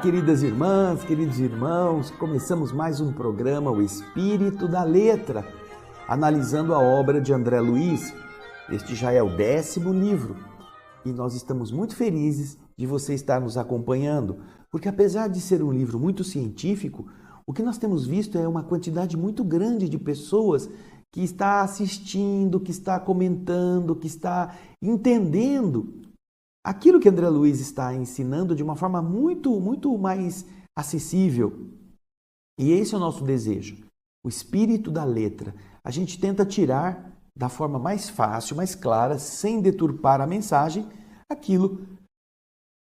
queridas irmãs, queridos irmãos, começamos mais um programa, O Espírito da Letra, analisando a obra de André Luiz. Este já é o 10º livro e nós estamos muito felizes de você estar nos acompanhando, porque apesar de ser um livro muito científico, o que nós temos visto é uma quantidade muito grande de pessoas que está assistindo, que está comentando, que está entendendo aquilo que André Luiz está ensinando de uma forma muito mais acessível. E esse é o nosso desejo, o espírito da letra. A gente tenta tirar da forma mais fácil, mais clara, sem deturpar a mensagem, aquilo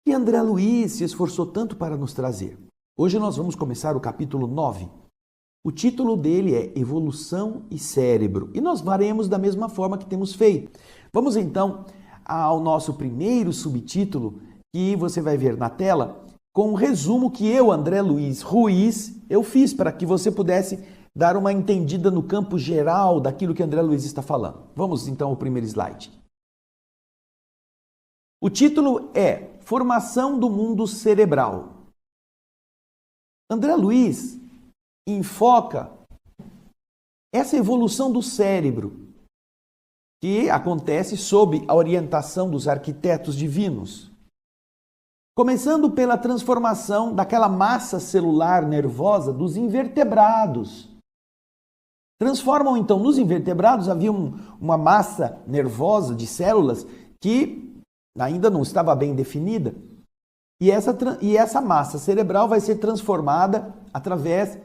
que André Luiz se esforçou tanto para nos trazer. Hoje nós vamos começar o capítulo 9. O título dele é Evolução e Cérebro, e nós faremos da mesma forma que temos feito. Vamos então ao nosso primeiro subtítulo, que você vai ver na tela, com um resumo que eu, André Luiz Ruiz, eu fiz para que você pudesse dar uma entendida no campo geral daquilo que André Luiz está falando. Vamos então ao primeiro slide. O título é Formação do Mundo Cerebral. André Luiz enfoca essa evolução do cérebro, que acontece sob a orientação dos arquitetos divinos. Começando pela transformação daquela massa celular nervosa dos invertebrados. Transformam então nos invertebrados, havia uma massa nervosa de células que ainda não estava bem definida. E essa massa cerebral vai ser transformada através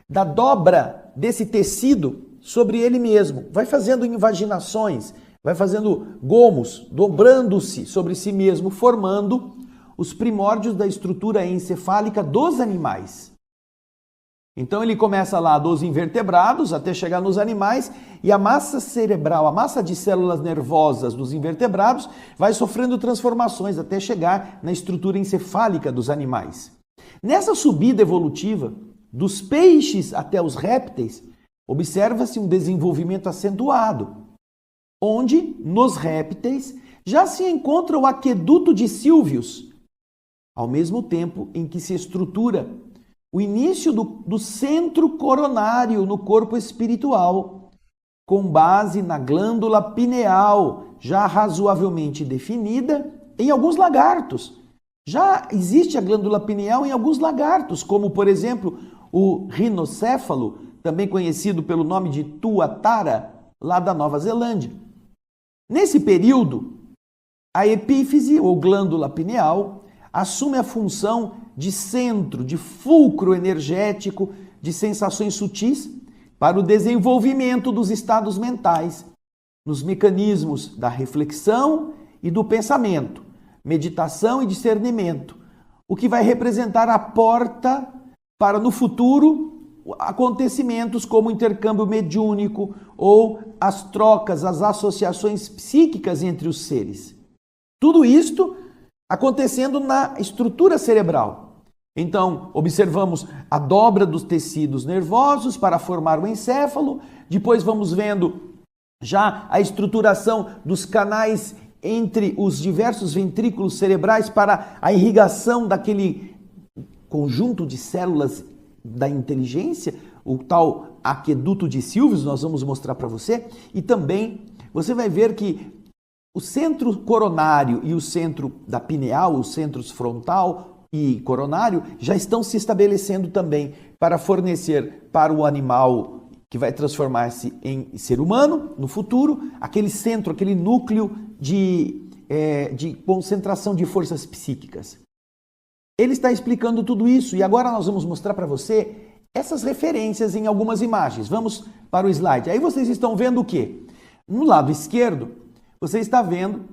da dobra desse tecido sobre ele mesmo. Vai fazendo invaginações, vai fazendo gomos, dobrando-se sobre si mesmo, formando os primórdios da estrutura encefálica dos animais. Então ele começa lá dos invertebrados até chegar nos animais e a massa cerebral, a massa de células nervosas dos invertebrados vai sofrendo transformações até chegar na estrutura encefálica dos animais. Nessa subida evolutiva, dos peixes até os répteis, observa-se um desenvolvimento acentuado, onde, nos répteis, já se encontra o aqueduto de Silvius, ao mesmo tempo em que se estrutura o início do centro coronário no corpo espiritual, com base na glândula pineal, já razoavelmente definida em alguns lagartos. Já existe a glândula pineal em alguns lagartos, como, por exemplo, o rinocéfalo, também conhecido pelo nome de tuatara, lá da Nova Zelândia. Nesse período, a epífise, ou glândula pineal, assume a função de centro, de fulcro energético de sensações sutis para o desenvolvimento dos estados mentais, nos mecanismos da reflexão e do pensamento, meditação e discernimento, o que vai representar a porta para, no futuro, acontecimentos como o intercâmbio mediúnico ou as trocas, as associações psíquicas entre os seres. Tudo isto acontecendo na estrutura cerebral. Então, observamos a dobra dos tecidos nervosos para formar o encéfalo, depois vamos vendo já a estruturação dos canais entre os diversos ventrículos cerebrais para a irrigação daquele conjunto de células da inteligência, o tal aqueduto de Silvius, nós vamos mostrar para você, e também você vai ver que o centro coronário e o centro da pineal, os centros frontal e coronário, já estão se estabelecendo também para fornecer para o animal que vai transformar-se em ser humano no futuro, aquele centro, aquele núcleo de concentração de forças psíquicas. Ele está explicando tudo isso e agora nós vamos mostrar para você essas referências em algumas imagens. Vamos para o slide. Aí vocês estão vendo o quê? No lado esquerdo, você está vendo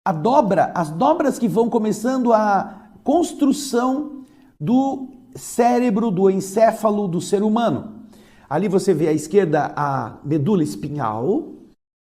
as dobras que vão começando a construção do cérebro, do encéfalo do ser humano. Ali você vê à esquerda a medula espinhal,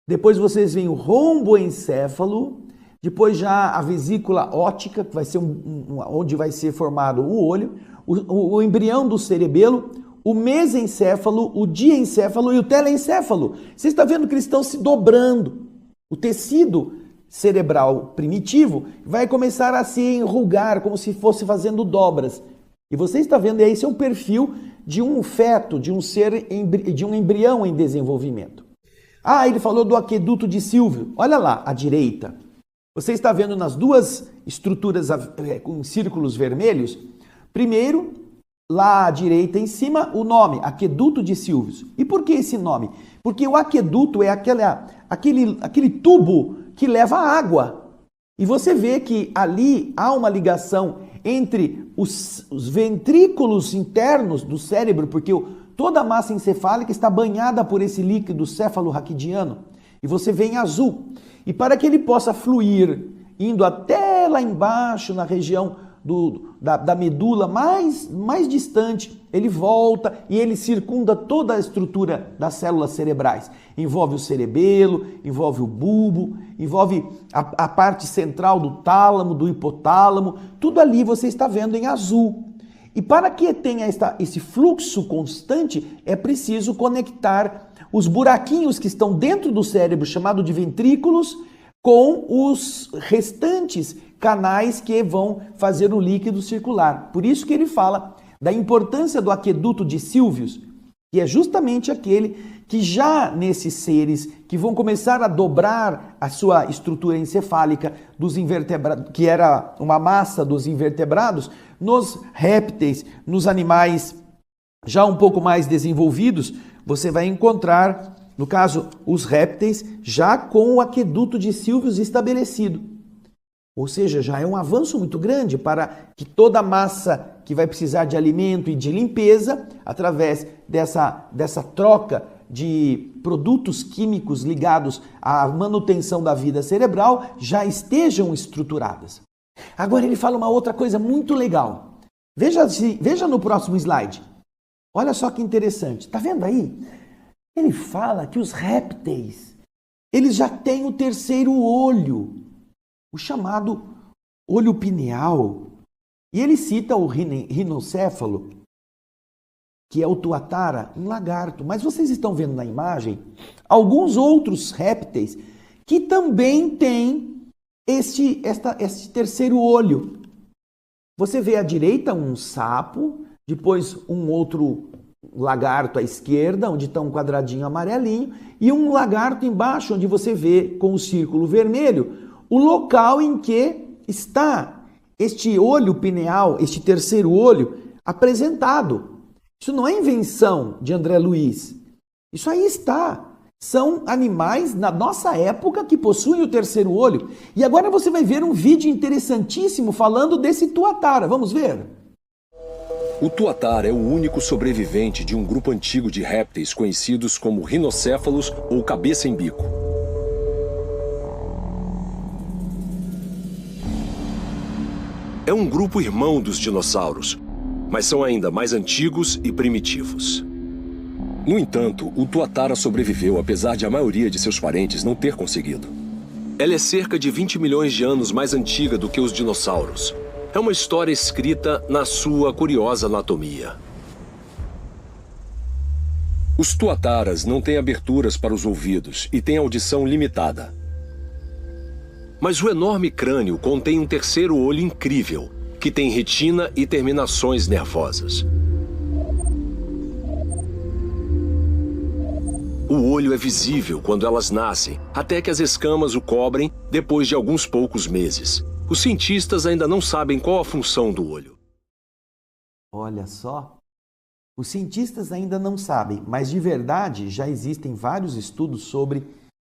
depois vocês veem o romboencéfalo, depois já a vesícula óptica, que vai ser onde vai ser formado o olho, o embrião do cerebelo, o mesencéfalo, o diencéfalo e o telencéfalo. Você está vendo que eles estão se dobrando. O tecido cerebral primitivo vai começar a se enrugar, como se fosse fazendo dobras. E você está vendo aí, esse é um perfil de um feto, de um ser, de um embrião em desenvolvimento. Ah, ele falou do aqueduto de Silvio. Olha lá, à direita. Você está vendo nas duas estruturas com círculos vermelhos? Primeiro, lá à direita em cima, o nome, aqueduto de Silvio. E por que esse nome? Porque o aqueduto é aquele tubo que leva água. E você vê que ali há uma ligação entre os ventrículos internos do cérebro, porque toda a massa encefálica está banhada por esse líquido cefalorraquidiano. E você vê em azul. E para que ele possa fluir, indo até lá embaixo, na região da medula mais distante, ele volta e ele circunda toda a estrutura das células cerebrais. Envolve o cerebelo, envolve o bulbo, envolve a parte central do tálamo, do hipotálamo, tudo ali você está vendo em azul. E para que tenha esse fluxo constante, é preciso conectar os buraquinhos que estão dentro do cérebro, chamado de ventrículos, com os restantes canais que vão fazer o líquido circular. Por isso que ele fala da importância do aqueduto de Silvio, que é justamente aquele que já nesses seres que vão começar a dobrar a sua estrutura encefálica dos invertebrados, que era uma massa dos invertebrados, nos répteis, nos animais já um pouco mais desenvolvidos, você vai encontrar, no caso, os répteis já com o aqueduto de Silvio estabelecido. Ou seja, já é um avanço muito grande para que toda a massa que vai precisar de alimento e de limpeza, através dessa troca de produtos químicos ligados à manutenção da vida cerebral, já estejam estruturadas. Agora ele fala uma outra coisa muito legal. Veja no próximo slide. Olha só que interessante. Está vendo aí? Ele fala que os répteis, eles já têm o terceiro olho, o chamado olho pineal. E ele cita o rinocéfalo, que é o tuatara, um lagarto. Mas vocês estão vendo na imagem alguns outros répteis que também têm este terceiro olho. Você vê à direita um sapo, depois um outro lagarto à esquerda, onde está um quadradinho amarelinho, e um lagarto embaixo, onde você vê com o círculo vermelho o local em que está este olho pineal, este terceiro olho apresentado. Isso não é invenção de André Luiz. Isso aí está. São animais na nossa época que possuem o terceiro olho. E agora você vai ver um vídeo interessantíssimo falando desse tuatara. Vamos ver? O tuatara é o único sobrevivente de um grupo antigo de répteis conhecidos como rinocéfalos ou cabeça em bico. É um grupo irmão dos dinossauros, mas são ainda mais antigos e primitivos. No entanto, o tuatara sobreviveu apesar de a maioria de seus parentes não ter conseguido. Ela é cerca de 20 milhões de anos mais antiga do que os dinossauros. É uma história escrita na sua curiosa anatomia. Os tuataras não têm aberturas para os ouvidos e têm audição limitada. Mas o enorme crânio contém um terceiro olho incrível, que tem retina e terminações nervosas. O olho é visível quando elas nascem, até que as escamas o cobrem depois de alguns poucos meses. Os cientistas ainda não sabem qual a função do olho. Olha só, os cientistas ainda não sabem, mas de verdade já existem vários estudos sobre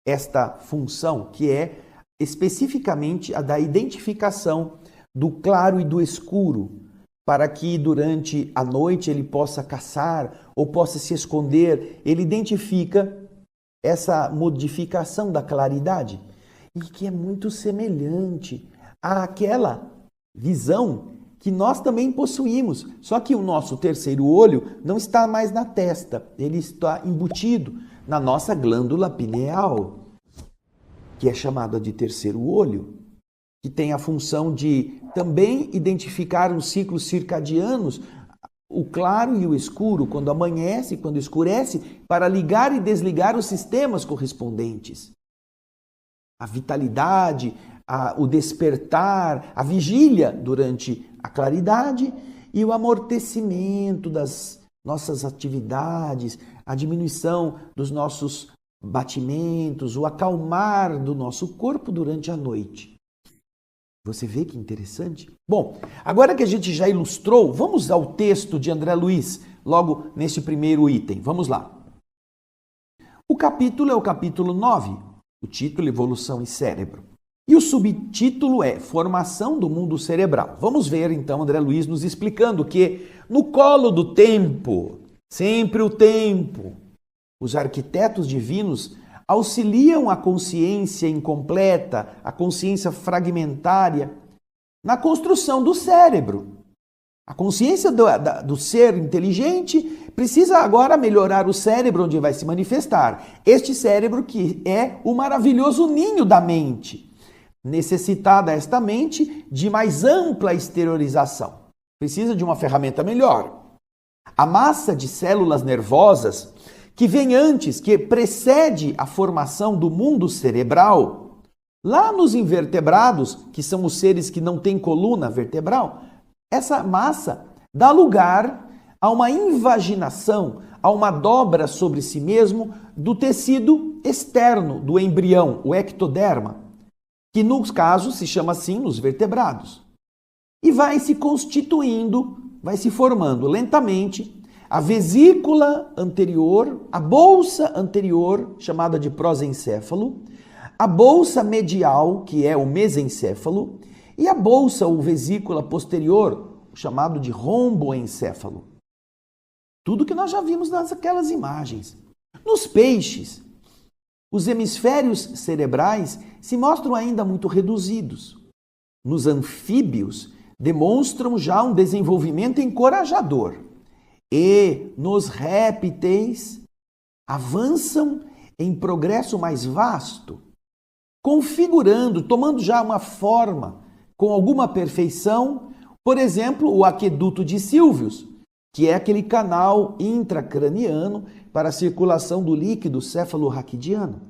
esta função, que é especificamente a da identificação do claro e do escuro, para que durante a noite ele possa caçar ou possa se esconder. Ele identifica essa modificação da claridade e que é muito semelhante àquela visão que nós também possuímos. Só que o nosso terceiro olho não está mais na testa, ele está embutido na nossa glândula pineal, que é chamada de terceiro olho, que tem a função de também identificar os ciclos circadianos, o claro e o escuro, quando amanhece e quando escurece, para ligar e desligar os sistemas correspondentes. A vitalidade, o despertar, a vigília durante a claridade e o amortecimento das nossas atividades, a diminuição dos nossos batimentos, o acalmar do nosso corpo durante a noite. Você vê que interessante? Bom, agora que a gente já ilustrou, vamos ao texto de André Luiz, logo neste primeiro item. Vamos lá. O capítulo é o capítulo 9, o título Evolução e Cérebro. E o subtítulo é Formação do Mundo Cerebral. Vamos ver então André Luiz nos explicando que no colo do tempo, sempre o tempo, os arquitetos divinos auxiliam a consciência incompleta, a consciência fragmentária, na construção do cérebro. A consciência do ser inteligente precisa agora melhorar o cérebro onde vai se manifestar. Este cérebro que é o maravilhoso ninho da mente. Necessitada esta mente de mais ampla exteriorização. Precisa de uma ferramenta melhor. A massa de células nervosas que vem antes, que precede a formação do mundo cerebral, lá nos invertebrados, que são os seres que não têm coluna vertebral, essa massa dá lugar a uma invaginação, a uma dobra sobre si mesmo do tecido externo do embrião, o ectoderma, que nos casos se chama assim nos vertebrados. E vai se constituindo, vai se formando lentamente a vesícula anterior, a bolsa anterior, chamada de prosencéfalo, a bolsa medial, que é o mesencéfalo, e a bolsa ou vesícula posterior, chamado de romboencéfalo. Tudo que nós já vimos naquelas imagens. Nos peixes, os hemisférios cerebrais se mostram ainda muito reduzidos. Nos anfíbios, demonstram já um desenvolvimento encorajador. E nos répteis, avançam em progresso mais vasto, configurando, tomando já uma forma com alguma perfeição, por exemplo, o aqueduto de Sylvius, que é aquele canal intracraniano para a circulação do líquido cefalorraquidiano,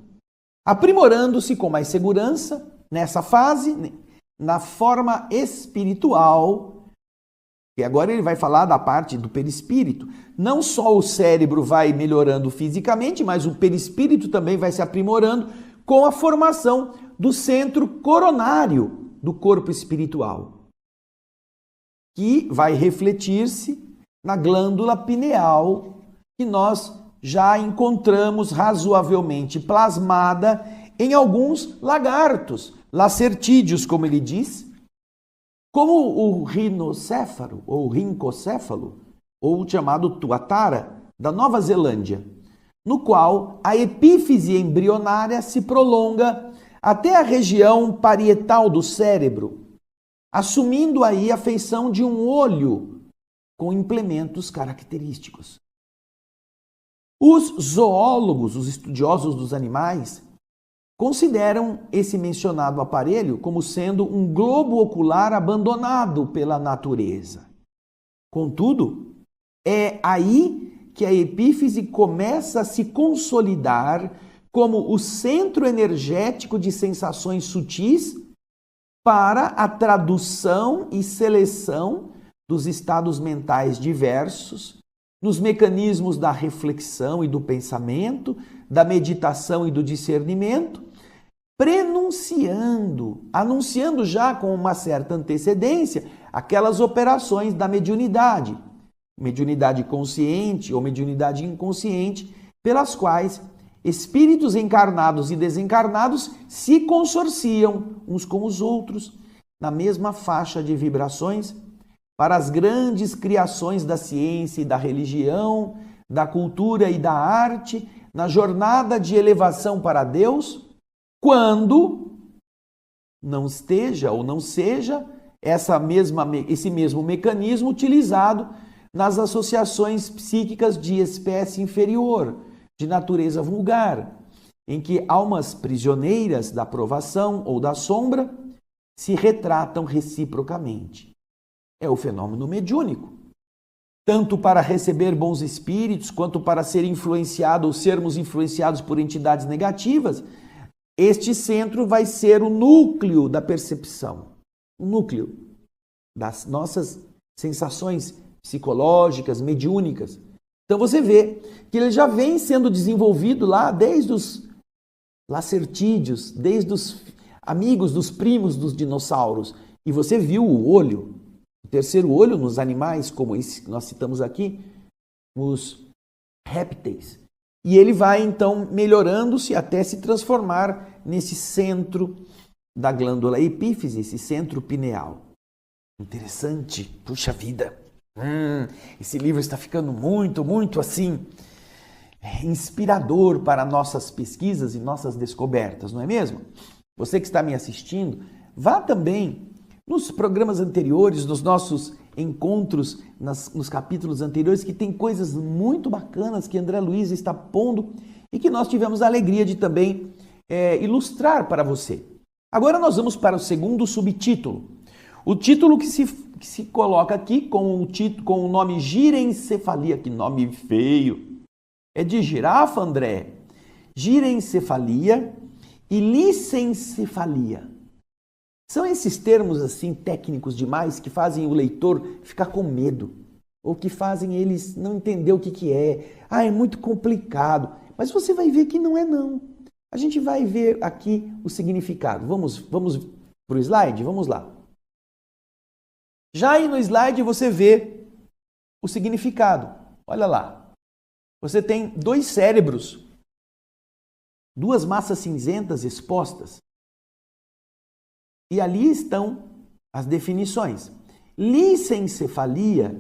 aprimorando-se com mais segurança nessa fase, na forma espiritual, e agora ele vai falar da parte do perispírito. Não só o cérebro vai melhorando fisicamente, mas o perispírito também vai se aprimorando com a formação do centro coronário do corpo espiritual, que vai refletir-se na glândula pineal, que nós já encontramos razoavelmente plasmada em alguns lagartos, lacertídeos, como ele diz, como o rinocéfalo, ou rincocéfalo, ou chamado tuatara, da Nova Zelândia, no qual a epífise embrionária se prolonga até a região parietal do cérebro, assumindo aí a feição de um olho com implementos característicos. Os zoólogos, os estudiosos dos animais, consideram esse mencionado aparelho como sendo um globo ocular abandonado pela natureza. Contudo, é aí que a epífise começa a se consolidar como o centro energético de sensações sutis para a tradução e seleção dos estados mentais diversos, nos mecanismos da reflexão e do pensamento, da meditação e do discernimento, anunciando já com uma certa antecedência aquelas operações da mediunidade consciente ou mediunidade inconsciente, pelas quais espíritos encarnados e desencarnados se consorciam uns com os outros na mesma faixa de vibrações para as grandes criações da ciência e da religião, da cultura e da arte, na jornada de elevação para Deus, quando não esteja ou não seja esse mesmo mecanismo utilizado nas associações psíquicas de espécie inferior, de natureza vulgar, em que almas prisioneiras da provação ou da sombra se retratam reciprocamente. É o fenômeno mediúnico. Tanto para receber bons espíritos, quanto para ser influenciado ou sermos influenciados por entidades negativas, este centro vai ser o núcleo da percepção, o núcleo das nossas sensações psicológicas, mediúnicas. Então você vê que ele já vem sendo desenvolvido lá desde os lacertídeos, desde os amigos dos primos dos dinossauros. E você viu o olho, o terceiro olho nos animais, como esse que nós citamos aqui, os répteis. E ele vai então melhorando-se até se transformar nesse centro da glândula epífise, esse centro pineal. Interessante, puxa vida. Esse livro está ficando muito assim, inspirador para nossas pesquisas e nossas descobertas, não é mesmo? Você que está me assistindo, vá também nos programas anteriores, nos nossos encontros, nos capítulos anteriores, que tem coisas muito bacanas que André Luiz está pondo e que nós tivemos a alegria de também ilustrar para você. Agora nós vamos para o segundo subtítulo. O título que se coloca aqui com o nome girencefalia, que nome feio. É de girafa, André. Girencefalia e licencefalia. São esses termos assim técnicos demais que fazem o leitor ficar com medo, ou que fazem eles não entender o que é. É muito complicado. Mas você vai ver que não é não. A gente vai ver aqui o significado. Vamos para o slide? Vamos lá. Já aí no slide você vê o significado. Olha lá. Você tem dois cérebros, duas massas cinzentas expostas. E ali estão as definições. Licencefalia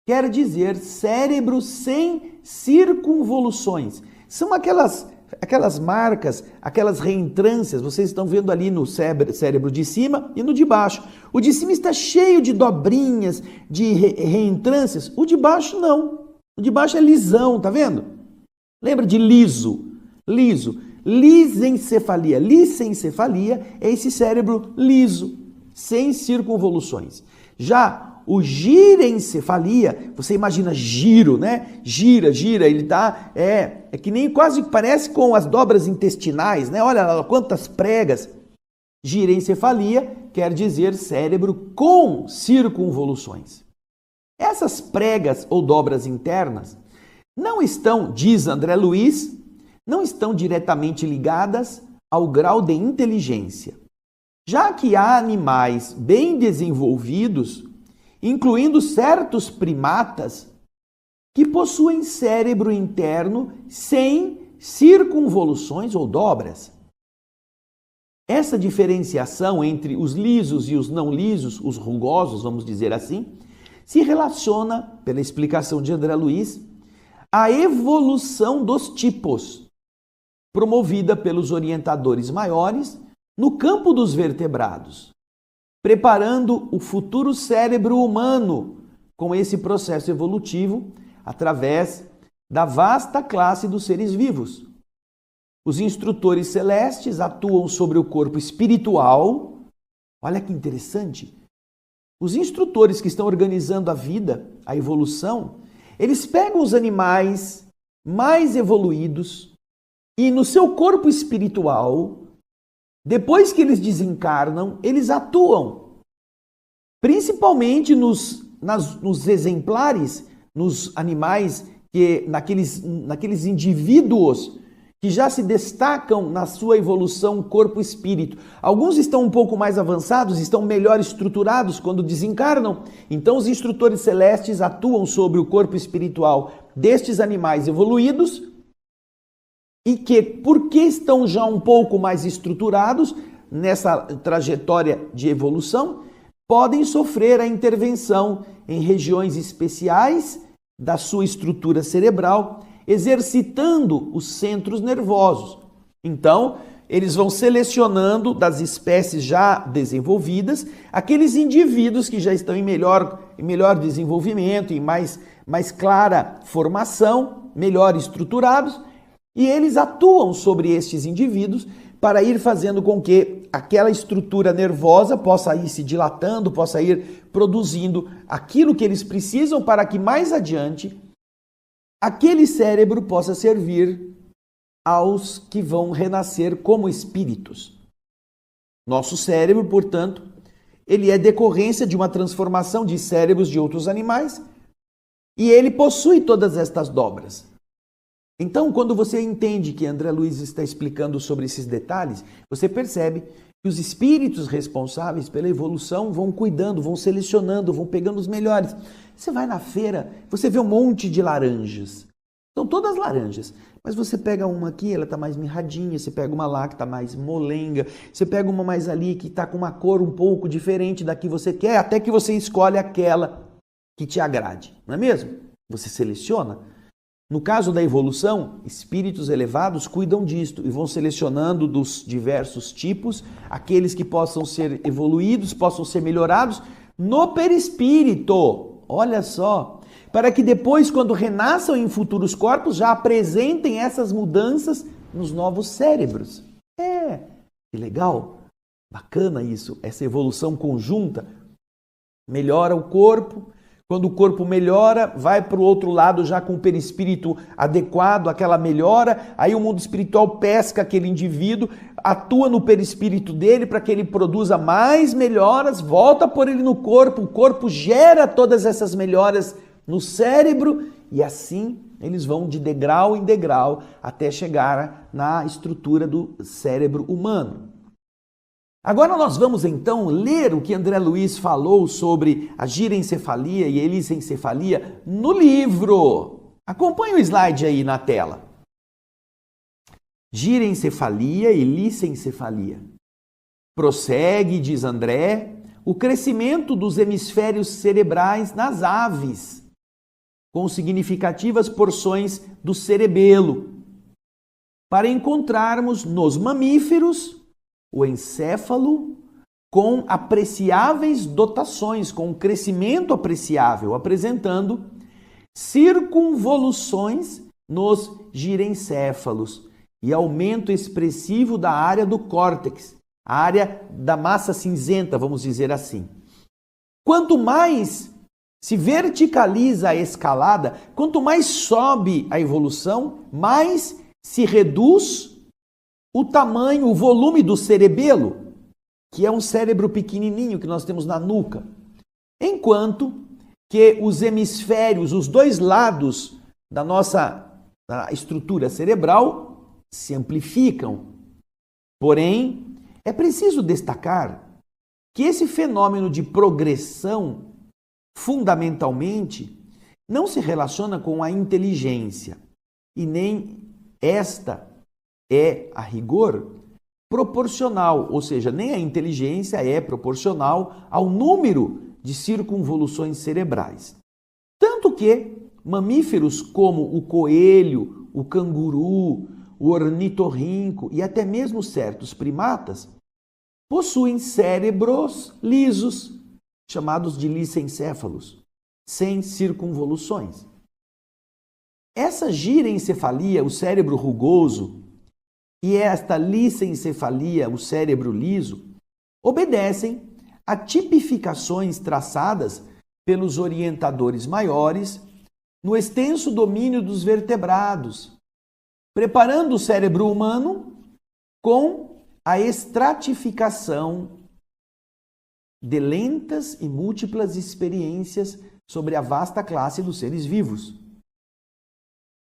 quer dizer cérebro sem circunvoluções. São aquelas marcas, aquelas reentrâncias, vocês estão vendo ali no cérebro de cima e no de baixo. O de cima está cheio de dobrinhas, de reentrâncias. O de baixo não. O de baixo é lisão, tá vendo? Lembra de liso? Liso. Lisencefalia. Lisencefalia é esse cérebro liso, sem circunvoluções. Já o girencefalia, você imagina giro, né? Gira, ele tá, é que nem quase parece com as dobras intestinais, né? Olha lá quantas pregas. Girencefalia quer dizer cérebro com circunvoluções. Essas pregas ou dobras internas não estão, diz André Luiz, não estão diretamente ligadas ao grau de inteligência, já que há animais bem desenvolvidos, incluindo certos primatas, que possuem cérebro interno sem circunvoluções ou dobras. Essa diferenciação entre os lisos e os não lisos, os rugosos, vamos dizer assim, se relaciona, pela explicação de André Luiz, à evolução dos tipos, promovida pelos orientadores maiores no campo dos vertebrados, preparando o futuro cérebro humano com esse processo evolutivo através da vasta classe dos seres vivos. Os instrutores celestes atuam sobre o corpo espiritual. Olha que interessante. Os instrutores que estão organizando a vida, a evolução, eles pegam os animais mais evoluídos e no seu corpo espiritual, depois que eles desencarnam, eles atuam, principalmente nos exemplares, nos animais, naqueles indivíduos que já se destacam na sua evolução corpo-espírito. Alguns estão um pouco mais avançados, estão melhor estruturados quando desencarnam. Então os instrutores celestes atuam sobre o corpo espiritual destes animais evoluídos e que, porque estão já um pouco mais estruturados nessa trajetória de evolução, podem sofrer a intervenção em regiões especiais da sua estrutura cerebral, exercitando os centros nervosos. Então, eles vão selecionando das espécies já desenvolvidas aqueles indivíduos que já estão em melhor desenvolvimento, em mais clara formação, melhor estruturados, e eles atuam sobre estes indivíduos para ir fazendo com que aquela estrutura nervosa possa ir se dilatando, possa ir produzindo aquilo que eles precisam para que mais adiante aquele cérebro possa servir aos que vão renascer como espíritos. Nosso cérebro, portanto, ele é decorrência de uma transformação de cérebros de outros animais e ele possui todas estas dobras. Então, quando você entende que André Luiz está explicando sobre esses detalhes, você percebe que os espíritos responsáveis pela evolução vão cuidando, vão selecionando, vão pegando os melhores. Você vai na feira, você vê um monte de laranjas. São todas laranjas. Mas você pega uma aqui, ela está mais mirradinha, você pega uma lá que está mais molenga, você pega uma mais ali que está com uma cor um pouco diferente da que você quer, até que você escolhe aquela que te agrade, não é mesmo? Você seleciona. No caso da evolução, espíritos elevados cuidam disto e vão selecionando dos diversos tipos aqueles que possam ser evoluídos, possam ser melhorados no perispírito. Olha só, para que depois, quando renasçam em futuros corpos, já apresentem essas mudanças nos novos cérebros. Que legal, bacana isso, essa evolução conjunta. Melhora o corpo. Quando o corpo melhora, vai para o outro lado já com o perispírito adequado, aquela melhora, aí o mundo espiritual pesca aquele indivíduo, atua no perispírito dele para que ele produza mais melhoras, volta por ele no corpo, o corpo gera todas essas melhoras no cérebro e assim eles vão de degrau em degrau até chegar na estrutura do cérebro humano. Agora nós vamos então ler o que André Luiz falou sobre a girencefalia e a helicencefalia no livro. Acompanhe o slide aí na tela. Girencefalia e licencefalia. Prossegue, diz André, o crescimento dos hemisférios cerebrais nas aves, com significativas porções do cerebelo, para encontrarmos nos mamíferos o encéfalo com apreciáveis dotações, com um crescimento apreciável, apresentando circunvoluções nos girencéfalos e aumento expressivo da área do córtex, a área da massa cinzenta, vamos dizer assim. Quanto mais se verticaliza a escalada, quanto mais sobe a evolução, mais se reduz o tamanho, o volume do cerebelo, que é um cérebro pequenininho que nós temos na nuca. Enquanto que os hemisférios, os dois lados da nossa estrutura cerebral se amplificam. Porém, é preciso destacar que esse fenômeno de progressão, fundamentalmente, não se relaciona com a inteligência e nem esta é, a rigor, proporcional, ou seja, nem a inteligência é proporcional ao número de circunvoluções cerebrais. Tanto que mamíferos como o coelho, o canguru, o ornitorrinco e até mesmo certos primatas possuem cérebros lisos, chamados de licencéfalos, sem circunvoluções. Essa girencefalia, o cérebro rugoso, e esta licencefalia, o cérebro liso, obedecem a tipificações traçadas pelos orientadores maiores no extenso domínio dos vertebrados, preparando o cérebro humano com a estratificação de lentas e múltiplas experiências sobre a vasta classe dos seres vivos.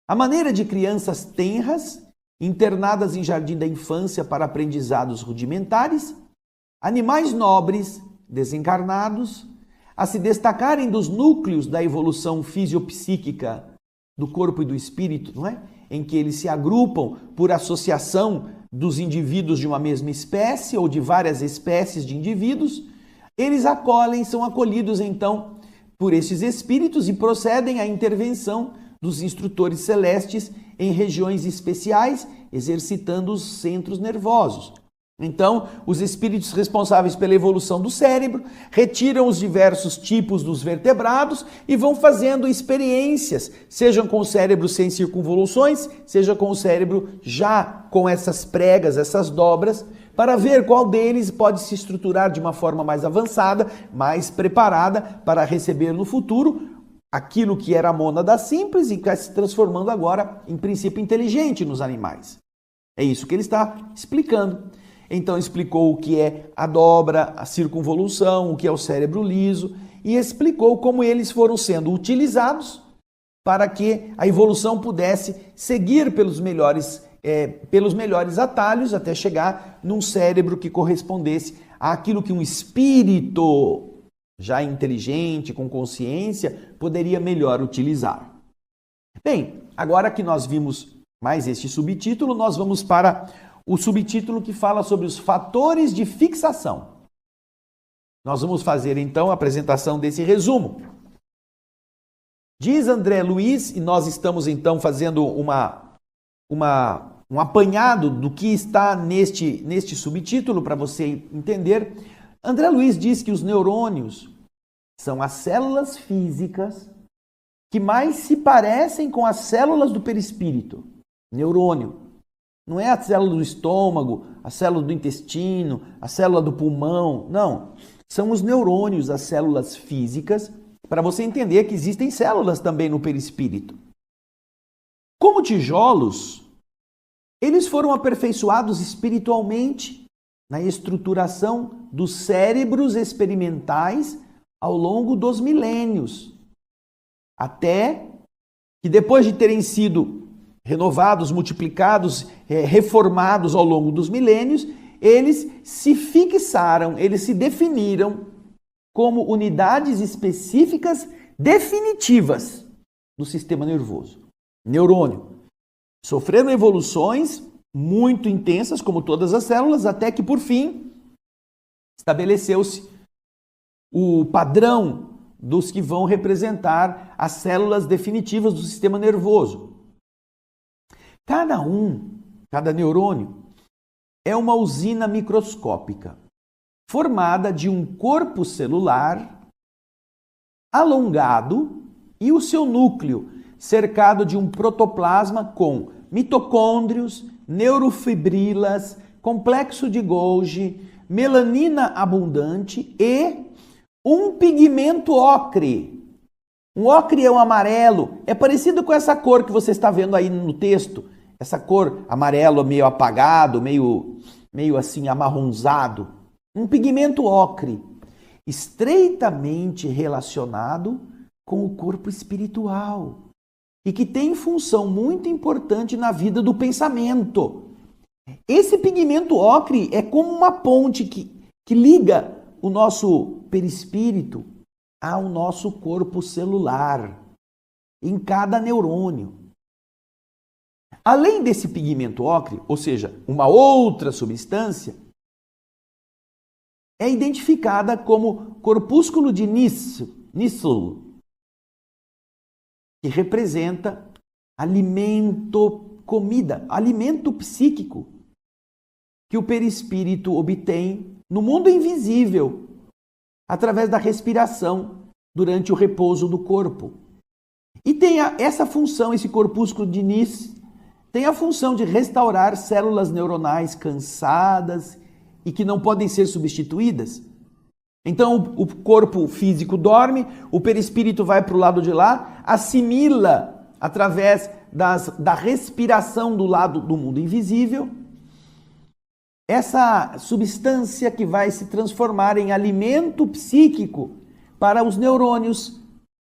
A maneira de crianças tenras, internadas em jardim da infância para aprendizados rudimentares, animais nobres, desencarnados, a se destacarem dos núcleos da evolução fisiopsíquica do corpo e do espírito, não é? Em que eles se agrupam por associação dos indivíduos de uma mesma espécie ou de várias espécies de indivíduos, eles são acolhidos então por esses espíritos e procedem à intervenção dos instrutores celestes em regiões especiais, exercitando os centros nervosos. Então, os espíritos responsáveis pela evolução do cérebro retiram os diversos tipos dos vertebrados e vão fazendo experiências, sejam com o cérebro sem circunvoluções, seja com o cérebro já com essas pregas, essas dobras, para ver qual deles pode se estruturar de uma forma mais avançada, mais preparada para receber no futuro aquilo que era a mônada simples e está se transformando agora em princípio inteligente nos animais. É isso que ele está explicando. então explicou o que é a dobra, a circunvolução, o que é o cérebro liso, e explicou como eles foram sendo utilizados para que a evolução pudesse seguir pelos melhores atalhos até chegar num cérebro que correspondesse àquilo que um espírito já inteligente, com consciência, poderia melhor utilizar. Bem, agora que nós vimos mais este subtítulo, nós vamos para o subtítulo que fala sobre os fatores de fixação. Nós vamos fazer então a apresentação desse resumo. Diz André Luiz, e nós estamos então fazendo um apanhado do que está neste subtítulo para você entender. André Luiz diz que os neurônios são as células físicas que mais se parecem com as células do perispírito. Neurônio. Não é a célula do estômago, a célula do intestino, a célula do pulmão. Não. São os neurônios, as células físicas, para você entender que existem células também no perispírito. Como tijolos, eles foram aperfeiçoados espiritualmente na estruturação dos cérebros experimentais ao longo dos milênios, até que depois de terem sido renovados, multiplicados, reformados ao longo dos milênios, eles se fixaram, eles se definiram como unidades específicas definitivas do sistema nervoso. Neurônio. Sofreram evoluções muito intensas, como todas as células, até que, por fim, estabeleceu-se o padrão dos que vão representar as células definitivas do sistema nervoso. Cada neurônio, é uma usina microscópica, formada de um corpo celular alongado e o seu núcleo cercado de um protoplasma com mitocôndrios, neurofibrilas, complexo de Golgi, melanina abundante e um pigmento ocre. Um ocre é um amarelo, é parecido com essa cor que você está vendo aí no texto. Essa cor amarelo meio apagado, meio assim amarronzado. Um pigmento ocre, estreitamente relacionado com o corpo espiritual e que tem função muito importante na vida do pensamento. Esse pigmento ocre é como uma ponte que liga o nosso perispírito ao nosso corpo celular, em cada neurônio. Além desse pigmento ocre, ou seja, uma outra substância, é identificada como corpúsculo de Nissl, que representa alimento, comida, alimento psíquico que o perispírito obtém no mundo invisível, através da respiração durante o repouso do corpo. E tem essa função, esse corpúsculo de Nissl, tem a função de restaurar células neuronais cansadas e que não podem ser substituídas. Então o corpo físico dorme, o perispírito vai para o lado de lá, assimila através da respiração do lado do mundo invisível essa substância que vai se transformar em alimento psíquico para os neurônios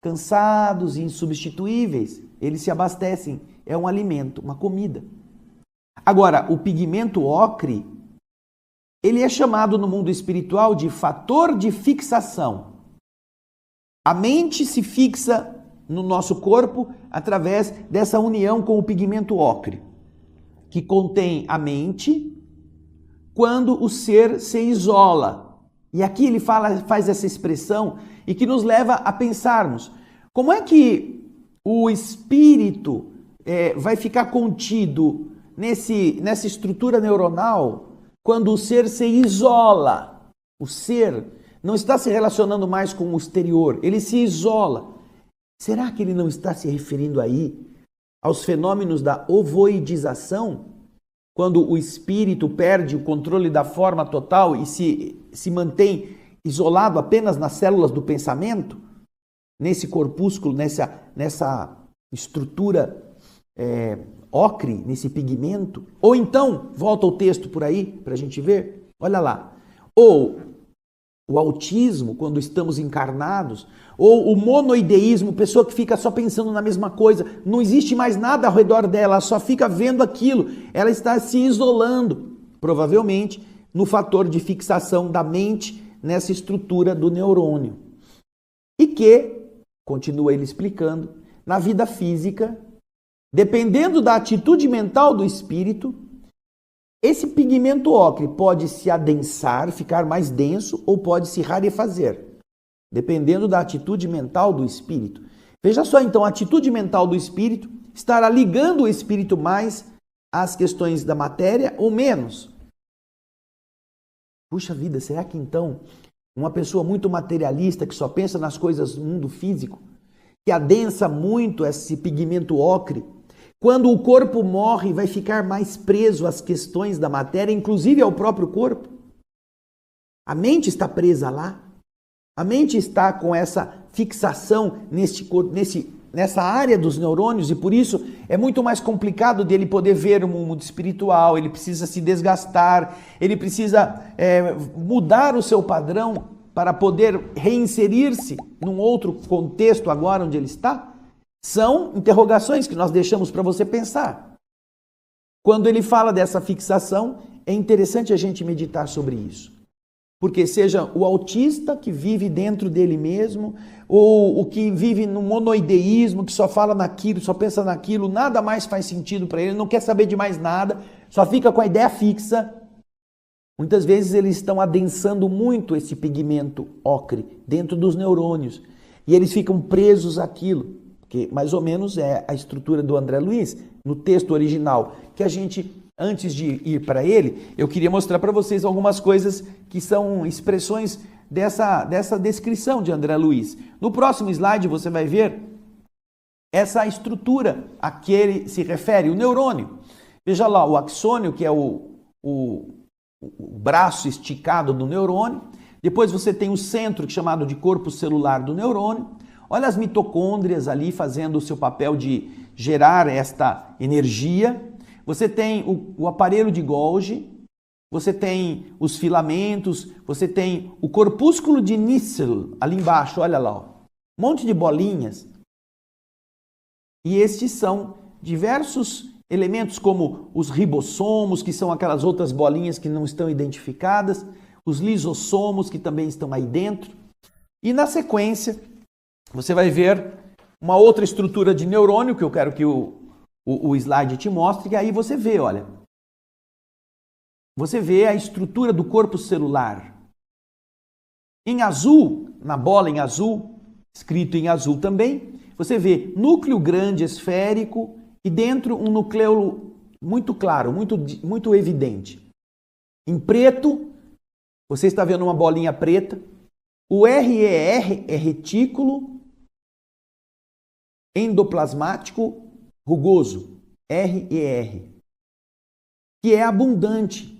cansados e insubstituíveis. Eles se abastecem, é um alimento, uma comida. Agora, o pigmento ocre, ele é chamado no mundo espiritual de fator de fixação. A mente se fixa no nosso corpo através dessa união com o pigmento ocre, que contém a mente quando o ser se isola. E aqui ele faz essa expressão e que nos leva a pensarmos como é que o espírito vai ficar contido nessa estrutura neuronal quando o ser se isola. O ser não está se relacionando mais com o exterior, ele se isola. Será que ele não está se referindo aí aos fenômenos da ovoidização? Quando o espírito perde o controle da forma total e se mantém isolado apenas nas células do pensamento, nesse corpúsculo, nessa estrutura ocre, nesse pigmento. Ou então, volta o texto por aí, para a gente ver. Olha lá. Ou o autismo, quando estamos encarnados, ou o monoideísmo, pessoa que fica só pensando na mesma coisa, não existe mais nada ao redor dela, ela só fica vendo aquilo, ela está se isolando, provavelmente no fator de fixação da mente nessa estrutura do neurônio. E que, continua ele explicando, na vida física, dependendo da atitude mental do espírito, esse pigmento ocre pode se adensar, ficar mais denso, ou pode se rarefazer, dependendo da atitude mental do espírito. Veja só, então, a atitude mental do espírito estará ligando o espírito mais às questões da matéria ou menos. Puxa vida, será que então uma pessoa muito materialista, que só pensa nas coisas do mundo físico, que adensa muito esse pigmento ocre, quando o corpo morre, vai ficar mais preso às questões da matéria, inclusive ao próprio corpo? A mente está presa lá. A mente está com essa fixação nessa área dos neurônios e por isso é muito mais complicado dele poder ver o mundo espiritual, ele precisa se desgastar, ele precisa mudar o seu padrão para poder reinserir-se num outro contexto agora onde ele está. São interrogações que nós deixamos para você pensar. Quando ele fala dessa fixação, é interessante a gente meditar sobre isso. Porque seja o autista que vive dentro dele mesmo, ou o que vive no monoideísmo, que só fala naquilo, só pensa naquilo, nada mais faz sentido para ele, não quer saber de mais nada, só fica com a ideia fixa. Muitas vezes eles estão adensando muito esse pigmento ocre dentro dos neurônios e eles ficam presos àquilo. Que mais ou menos é a estrutura do André Luiz, no texto original, que a gente, antes de ir para ele, eu queria mostrar para vocês algumas coisas que são expressões dessa descrição de André Luiz. No próximo slide você vai ver essa estrutura a que ele se refere, o neurônio. Veja lá, o axônio, que é o braço esticado do neurônio. Depois você tem o centro, chamado de corpo celular do neurônio. Olha as mitocôndrias ali fazendo o seu papel de gerar esta energia. Você tem o aparelho de Golgi, você tem os filamentos, você tem o corpúsculo de Nissl ali embaixo, olha lá, ó, um monte de bolinhas. E estes são diversos elementos como os ribossomos, que são aquelas outras bolinhas que não estão identificadas, os lisossomos, que também estão aí dentro. E na sequência, você vai ver uma outra estrutura de neurônio, que eu quero que o slide te mostre, e aí você vê, olha. Você vê a estrutura do corpo celular. Em azul, na bola em azul, escrito em azul também, você vê núcleo grande esférico e dentro um nucleolo muito claro, muito evidente. Em preto, você está vendo uma bolinha preta. O RER é retículo endoplasmático rugoso, RER, que é abundante.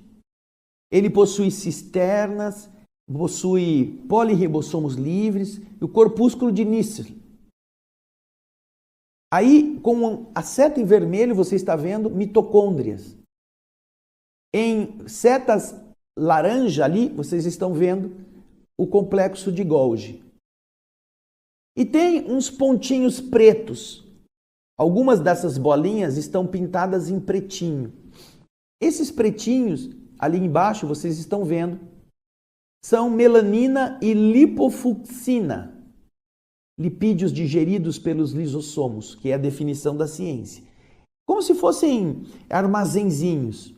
Ele possui cisternas, possui polirribossomos livres e o corpúsculo de Nissl. Aí, com a seta em vermelho, você está vendo mitocôndrias. Em setas laranja ali, vocês estão vendo o complexo de Golgi. E tem uns pontinhos pretos. Algumas dessas bolinhas estão pintadas em pretinho. Esses pretinhos, ali embaixo, vocês estão vendo, são melanina e lipofucsina, lipídios digeridos pelos lisossomos, que é a definição da ciência. Como se fossem armazenzinhos.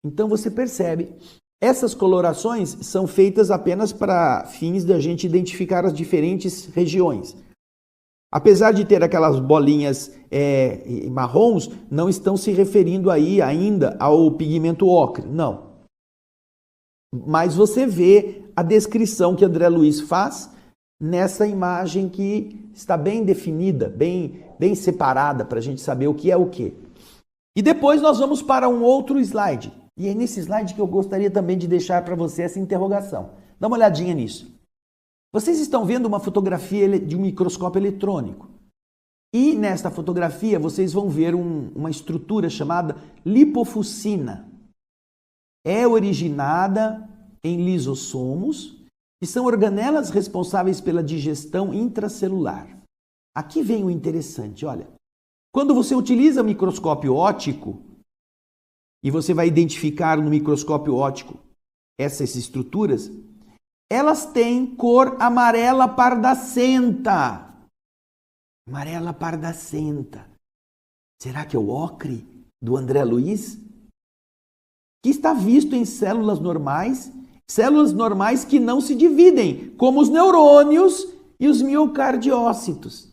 Então você percebe, essas colorações são feitas apenas para fins de a gente identificar as diferentes regiões. Apesar de ter aquelas bolinhas marrons, não estão se referindo aí ainda ao pigmento ocre, não. Mas você vê a descrição que André Luiz faz nessa imagem que está bem definida, bem separada para a gente saber o que é o que. E depois nós vamos para um outro slide. E é nesse slide que eu gostaria também de deixar para você essa interrogação. Dá uma olhadinha nisso. Vocês estão vendo uma fotografia de um microscópio eletrônico. E nesta fotografia vocês vão ver uma estrutura chamada lipofuscina. É originada em lisossomos, que são organelas responsáveis pela digestão intracelular. Aqui vem o interessante, olha. Quando você utiliza microscópio óptico, e você vai identificar no microscópio óptico essas estruturas, elas têm cor amarela pardacenta. Amarela pardacenta. Será que é o ocre do André Luiz? Que está visto em células normais que não se dividem, como os neurônios e os miocardiócitos.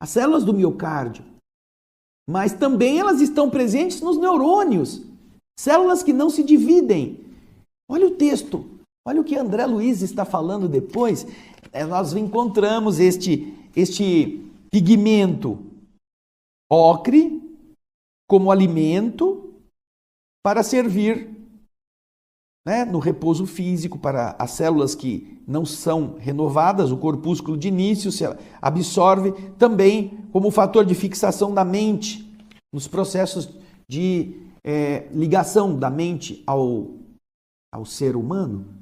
As células do miocárdio. Mas também elas estão presentes nos neurônios. Células que não se dividem. Olha o texto. Olha o que André Luiz está falando depois. Nós encontramos este pigmento ocre como alimento para servir, né, no repouso físico para as células que não são renovadas. O corpúsculo de início se absorve também como fator de fixação da mente nos processos de ligação da mente ao ser humano.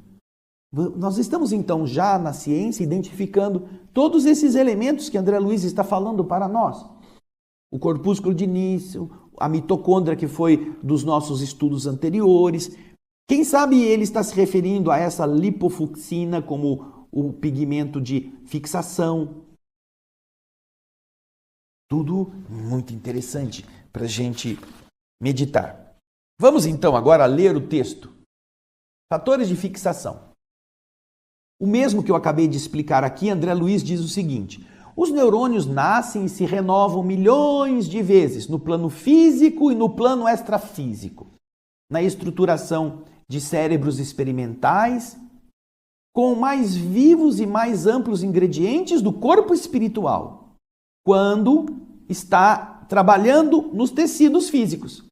Nós estamos então já na ciência identificando todos esses elementos que André Luiz está falando para nós. O corpúsculo de início, a mitocôndria, que foi dos nossos estudos anteriores. Quem sabe ele está se referindo a essa lipofuscina como o pigmento de fixação. Tudo muito interessante para a gente meditar. Vamos então agora ler o texto. Fatores de fixação. O mesmo que eu acabei de explicar aqui, André Luiz diz o seguinte: os neurônios nascem e se renovam milhões de vezes no plano físico e no plano extrafísico, na estruturação de cérebros experimentais, com mais vivos e mais amplos ingredientes do corpo espiritual, quando está trabalhando nos tecidos físicos,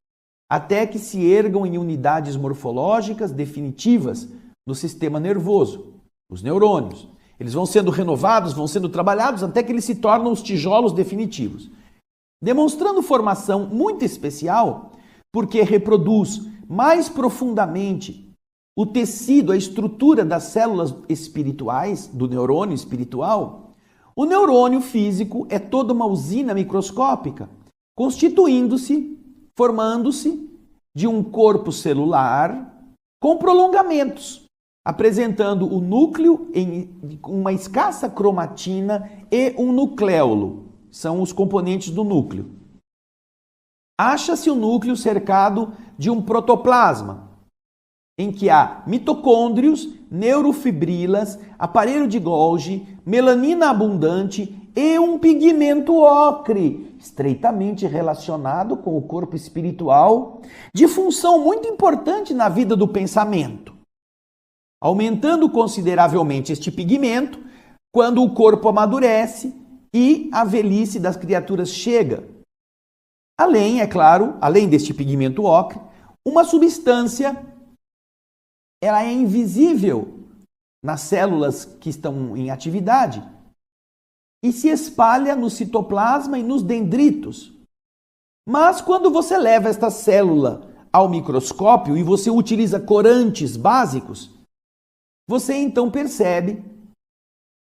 até que se ergam em unidades morfológicas definitivas no sistema nervoso, os neurônios. Eles vão sendo renovados, vão sendo trabalhados até que eles se tornam os tijolos definitivos, demonstrando formação muito especial, porque reproduz mais profundamente o tecido, a estrutura das células espirituais, do neurônio espiritual. O neurônio físico é toda uma usina microscópica, constituindo-se, formando-se de um corpo celular com prolongamentos, apresentando o núcleo em uma escassa cromatina e um nucleolo. São os componentes do núcleo. Acha-se o núcleo cercado de um protoplasma, em que há mitocôndrios, neurofibrilas, aparelho de Golgi, melanina abundante e um pigmento ocre, estreitamente relacionado com o corpo espiritual, de função muito importante na vida do pensamento, aumentando consideravelmente este pigmento quando o corpo amadurece e a velhice das criaturas chega. Além, é claro, além deste pigmento ocre, uma substância, ela é invisível nas células que estão em atividade e se espalha no citoplasma e nos dendritos. Mas quando você leva esta célula ao microscópio e você utiliza corantes básicos, você então percebe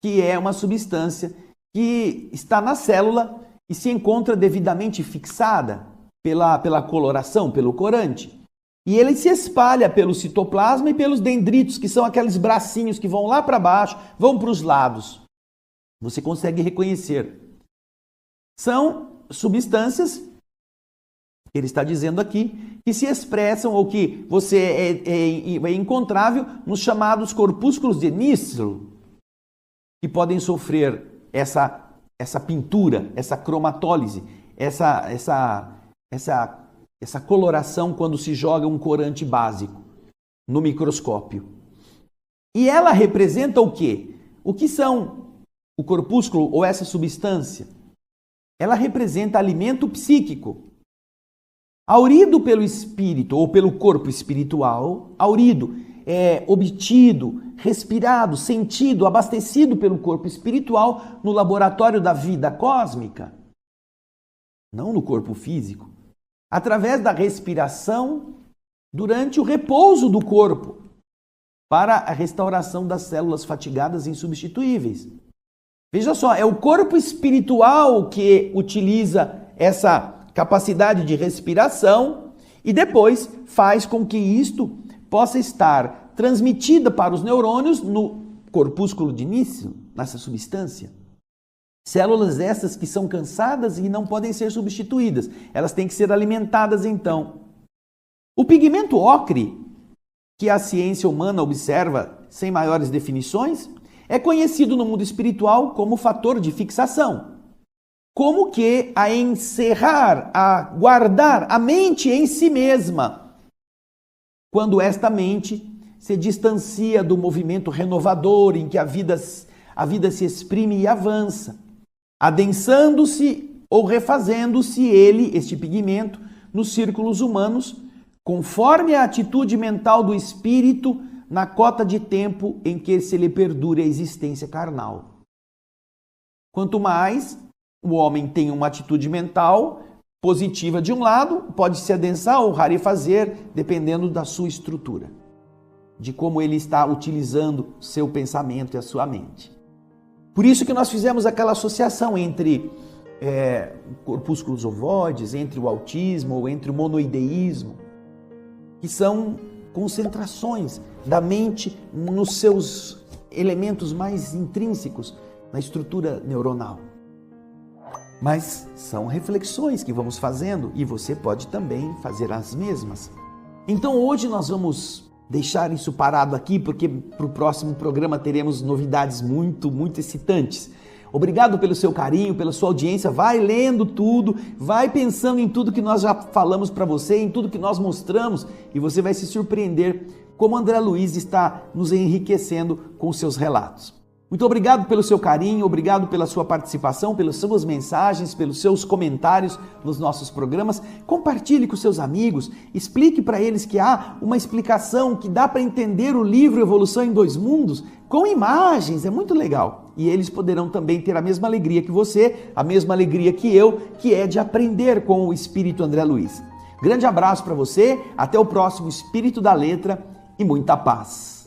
que é uma substância que está na célula e se encontra devidamente fixada pela coloração, pelo corante. E ele se espalha pelo citoplasma e pelos dendritos, que são aqueles bracinhos que vão lá para baixo, vão para os lados. Você consegue reconhecer. São substâncias, ele está dizendo aqui, que se expressam ou que você é encontrável nos chamados corpúsculos de Nissl, que podem sofrer essa pintura, essa cromatólise, essa coloração quando se joga um corante básico no microscópio. E ela representa o quê? O que são o corpúsculo ou essa substância? Ela representa alimento psíquico, aurido pelo espírito ou pelo corpo espiritual, aurido, obtido, respirado, sentido, abastecido pelo corpo espiritual no laboratório da vida cósmica. não no corpo físico, através da respiração durante o repouso do corpo, para a restauração das células fatigadas e insubstituíveis. Veja só, é o corpo espiritual que utiliza essa capacidade de respiração e depois faz com que isto possa estar transmitida para os neurônios no corpúsculo de início, nessa substância. Células essas que são cansadas e não podem ser substituídas. Elas têm que ser alimentadas então. O pigmento ocre, que a ciência humana observa sem maiores definições, é conhecido no mundo espiritual como fator de fixação. Como que a encerrar, a guardar a mente em si mesma, quando esta mente se distancia do movimento renovador em que a vida se exprime e avança, adensando-se ou refazendo-se este pigmento, nos círculos humanos, conforme a atitude mental do espírito na cota de tempo em que se lhe perdure a existência carnal. Quanto mais o homem tem uma atitude mental positiva de um lado, pode se adensar ou rarefazer, dependendo da sua estrutura, de como ele está utilizando seu pensamento e a sua mente. Por isso que nós fizemos aquela associação entre corpúsculos ovoides, entre o autismo ou entre o monoideísmo, que são concentrações da mente nos seus elementos mais intrínsecos, na estrutura neuronal. Mas são reflexões que vamos fazendo e você pode também fazer as mesmas. Então hoje nós vamos deixar isso parado aqui, porque para o próximo programa teremos novidades muito excitantes. Obrigado pelo seu carinho, pela sua audiência. Vai lendo tudo, vai pensando em tudo que nós já falamos para você, em tudo que nós mostramos, e você vai se surpreender como André Luiz está nos enriquecendo com seus relatos. Muito obrigado pelo seu carinho, obrigado pela sua participação, pelas suas mensagens, pelos seus comentários nos nossos programas. Compartilhe com seus amigos, explique para eles que há uma explicação, que dá para entender o livro Evolução em Dois Mundos com imagens, é muito legal. E eles poderão também ter a mesma alegria que você, a mesma alegria que eu, que é de aprender com o Espírito André Luiz. Grande abraço para você, até o próximo Espírito da Letra e muita paz.